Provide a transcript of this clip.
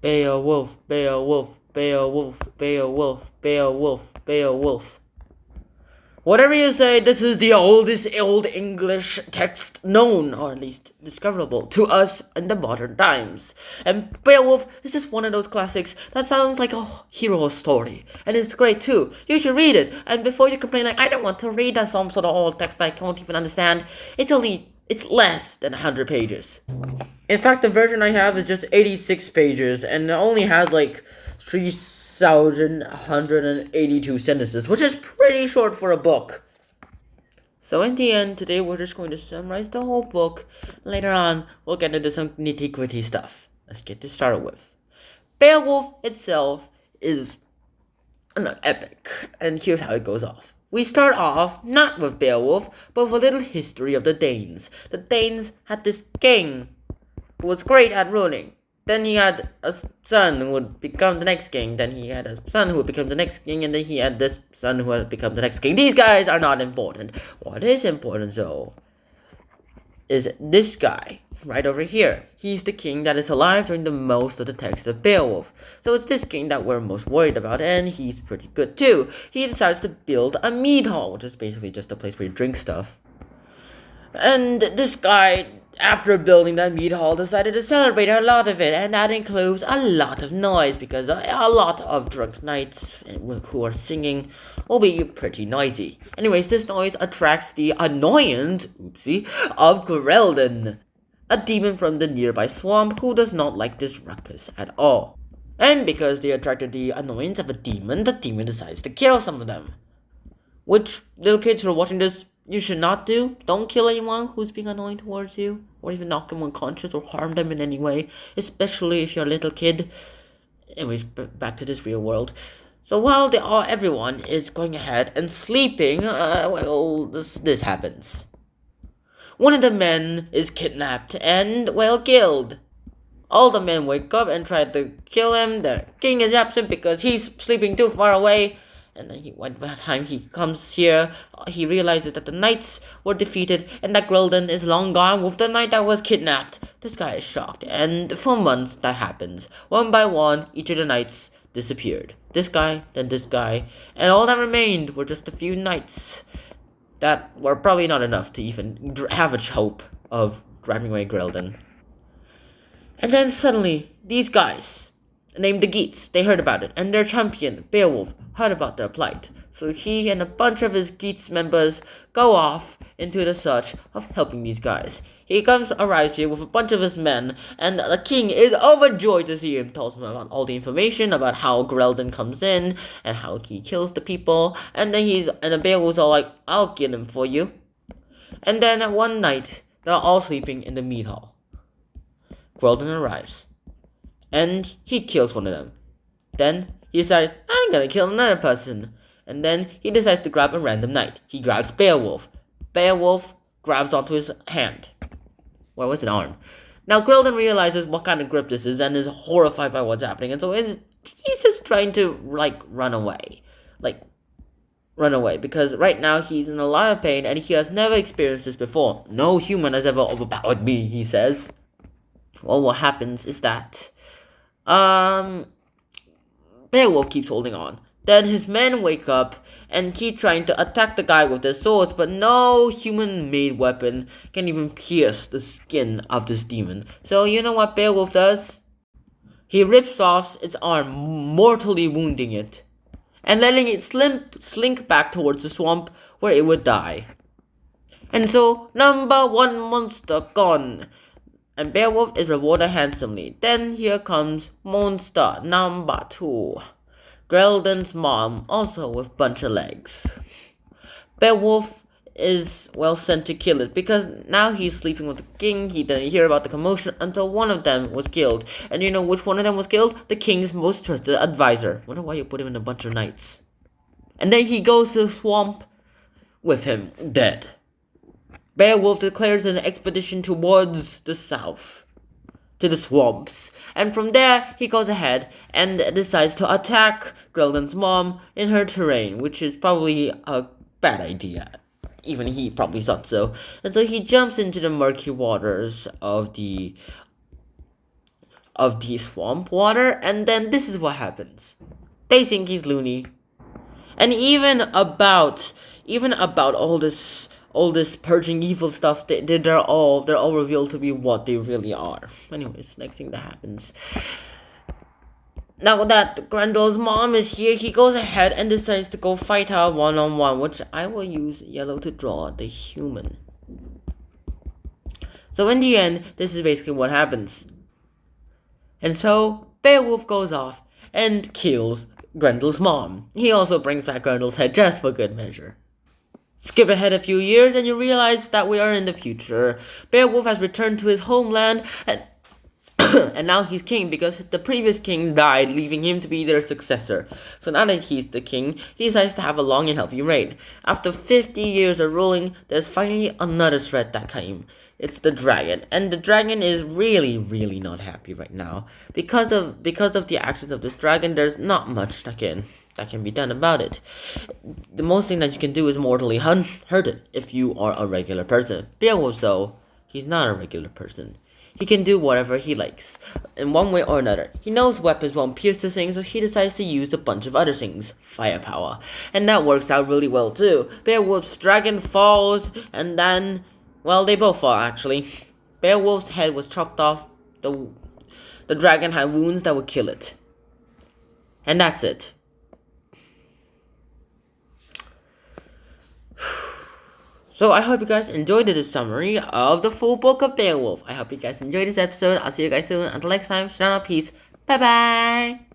Beowulf, Beowulf, Beowulf, Beowulf, Beowulf, Beowulf. Whatever you say, this is the oldest Old English text known, or at least discoverable, to us in the modern times. And Beowulf is just one of those classics that sounds like a hero story. And it's great too. You should read it. And before you complain like, I don't want to read that some sort of old text I can't even understand, it's less than 100 pages. In fact, the version I have is just 86 pages, and it only has like 3,182 sentences, which is pretty short for a book. So in the end, today we're just going to summarize the whole book. Later on, we'll get into some nitty-gritty stuff. Let's get this started with. Beowulf itself is an epic, and here's how it goes off. We start off not with Beowulf, but with a little history of the Danes. The Danes had this king who was great at ruling. Then he had a son who would become the next king. Then he had a son who would become the next king. And then he had this son who would become the next king. These guys are not important. What is important, though, is this guy right over here. He's the king that is alive during the most of the text of Beowulf. So it's this king that we're most worried about, and he's pretty good too. He decides to build a mead hall, which is basically just a place where you drink stuff. And this guy, after building that mead hall, decided to celebrate a lot of it, and that includes a lot of noise, because a lot of drunk knights who are singing will be pretty noisy. Anyways, this noise attracts the annoyance, of Grelden, a demon from the nearby swamp who does not like this ruckus at all. And because they attracted the annoyance of a demon, the demon decides to kill some of them. Which, little kids who are watching this, you should not do. Don't kill anyone who's being annoying towards you, or even knock them unconscious or harm them in any way, especially if you're a little kid. Anyways, back to this real world. So while everyone is going ahead and sleeping, this happens. One of the men is kidnapped and, killed. All the men wake up and try to kill him. The king is absent because he's sleeping too far away. And then by the time he comes here, he realizes that the knights were defeated and that Grelden is long gone with the knight that was kidnapped. This guy is shocked, and for months that happens. One by one, each of the knights disappeared. This guy, then this guy, and all that remained were just a few knights that were probably not enough to even have a hope of driving away Grelden. And then suddenly, these guys, named the Geats, they heard about it, and their champion, Beowulf, heard about their plight. So he and a bunch of his Geats members go off into the search of helping these guys. He arrives here with a bunch of his men, and the king is overjoyed to see him, tells him about all the information about how Grelden comes in, and how he kills the people, and then the Beowulf's all like, I'll kill him for you. And then at one night, they're all sleeping in the mead hall. Grelden arrives, and he kills one of them. Then he decides, I'm gonna kill another person. And then he decides to grab a random knight. He grabs Beowulf. Beowulf grabs onto his hand. Where was it? Arm. Now Grelden realizes what kind of grip this is and is horrified by what's happening. And so he's just trying to, run away. Run away. Because right now he's in a lot of pain and he has never experienced this before. No human has ever overpowered me, he says. Well, what happens is that Beowulf keeps holding on. Then his men wake up and keep trying to attack the guy with their swords, but no human-made weapon can even pierce the skin of this demon. So you know what Beowulf does? He rips off its arm, mortally wounding it, and letting it slink back towards the swamp where it would die. And so, number one monster gone. And Beowulf is rewarded handsomely. Then here comes monster number 2. Grelden's mom, also with bunch of legs. Beowulf is, sent to kill it, because now he's sleeping with the king. He didn't hear about the commotion until one of them was killed. And you know which one of them was killed? The king's most trusted advisor. Wonder why you put him in a bunch of knights. And then he goes to the swamp with him, dead. Beowulf declares an expedition towards the south, to the swamps, and from there he goes ahead and decides to attack Grelden's mom in her terrain, which is probably a bad idea. Even he probably thought so. And so he jumps into the murky waters of the of the swamp water, and then this is what happens. They think he's loony. And even about all this purging evil stuff, they're all revealed to be what they really are. Anyways, next thing that happens. Now that Grendel's mom is here, he goes ahead and decides to go fight her one-on-one, which I will use yellow to draw the human. So in the end, this is basically what happens. And so, Beowulf goes off and kills Grendel's mom. He also brings back Grendel's head just for good measure. Skip ahead a few years and you realize that we are in the future. Beowulf has returned to his homeland and and now he's king because the previous king died, leaving him to be their successor. So now that he's the king, he decides to have a long and healthy reign. After 50 years of ruling, there's finally another threat that came. It's the dragon, and the dragon is really not happy right now. Because of the actions of this dragon, there's not much that can be done about it. The most thing that you can do is mortally hurt it if you are a regular person. Beowulf, though, he's not a regular person. He can do whatever he likes, in one way or another. He knows weapons won't pierce the thing, so he decides to use a bunch of other things. Firepower. And that works out really well too. Beowulf's dragon falls, and then, well, they both fall actually. Beowulf's head was chopped off. The dragon had wounds that would kill it. And that's it. So I hope you guys enjoyed this summary of the full book of Beowulf. I hope you guys enjoyed this episode. I'll see you guys soon. Until next time, stand up, peace. Bye bye.